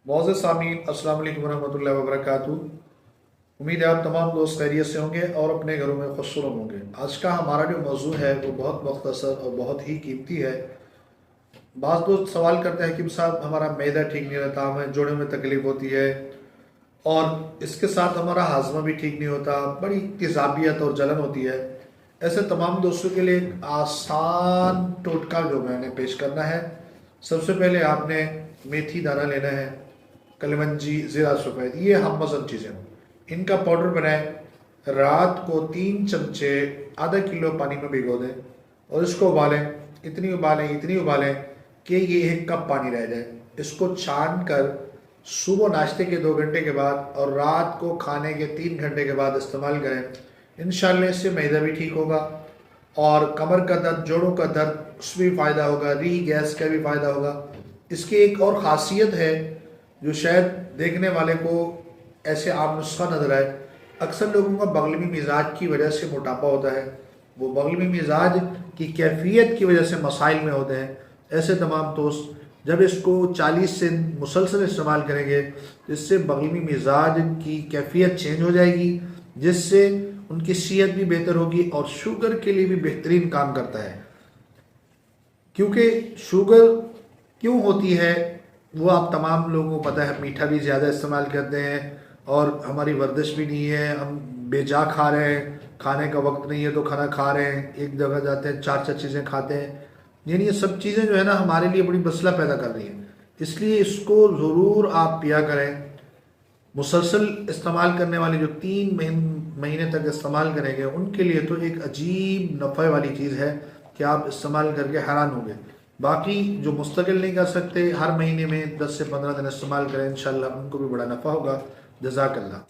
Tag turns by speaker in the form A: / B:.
A: मौज़ूद सामीन अस्सलाम वालेकुम रहमतुल्लाहि व बरकातुहू। उम्मीद है आप तमाम दोस्त खैरियत से होंगे और अपने घरों में खुशनुमा होंगे। आज का हमारा जो मौजू है वो बहुत मुख्तसर और बहुत ही कीमती है। बाज़ दोस्त सवाल करते हैं कि साहब हमारा मैदा ठीक नहीं रहता, हमें जोड़ों में तकलीफ़ होती है और इसके साथ हमारा हाजमा भी ठीक नहीं होता, बड़ी तेज़ाबियत और जलन होती है। ऐसे तमाम दोस्तों के लिए एक आसान टोटका जो मैंने पेश करना है। सबसे पहले आपने मेथी दाना लेना है, कलवंजी, ज़ीरा, सफ़ेद, ये हम मज़न चीज़ें हों। इनका पाउडर बनाएं। रात को 3 चमचे आधा किलो पानी में भिगो दें और इसको उबालें। इतनी उबालें कि ये 1 कप पानी रह जाए। इसको छान कर सुबह नाश्ते के 2 घंटे के बाद और रात को खाने के 3 घंटे के बाद इस्तेमाल करें। इंशाल्लाह इससे मैदा भी ठीक होगा और कमर का दर्द, जोड़ों का दर्द, उसमें भी फ़ायदा होगा, री गैस का भी फ़ायदा होगा। इसकी एक और ख़ासियत है जो शायद देखने वाले को ऐसे आम नुस्खा नजर आए। अक्सर लोगों का बगलमी मिजाज की वजह से मोटापा होता है, वो बगलमी मिजाज की कैफियत की वजह से मसाइल में होते हैं। ऐसे तमाम दोस्त जब इसको 40 दिन मुसलसल इस्तेमाल करेंगे तो इससे बगलमी मिजाज की कैफियत चेंज हो जाएगी, जिससे उनकी सेहत भी बेहतर होगी और शुगर के लिए भी बेहतरीन काम करता है। क्योंकि शुगर क्यों होती है वो आप तमाम लोगों को पता है। मीठा भी ज़्यादा इस्तेमाल करते हैं और हमारी वर्जिश भी नहीं है, हम बेजा खा रहे हैं, खाने का वक्त नहीं है तो खाना खा रहे हैं, एक जगह जाते हैं 4 4 चीज़ें खाते हैं। यानी ये सब चीज़ें जो है ना हमारे लिए बड़ी मसला पैदा कर रही हैं। इसलिए इसको ज़रूर आप पिया करें। मुसलसल इस्तेमाल करने वाले जो 3 महीने तक इस्तेमाल करेंगे उनके लिए तो एक अजीब नफ़े वाली चीज़ है कि आप इस्तेमाल करके हैरान होंगे। बाकी जो मुस्तकिल नहीं कर सकते, हर महीने में 10 से 15 दिन इस्तेमाल करें, इंशाल्लाह उनको भी बड़ा नफ़ा होगा। जज़ाकल्लाह।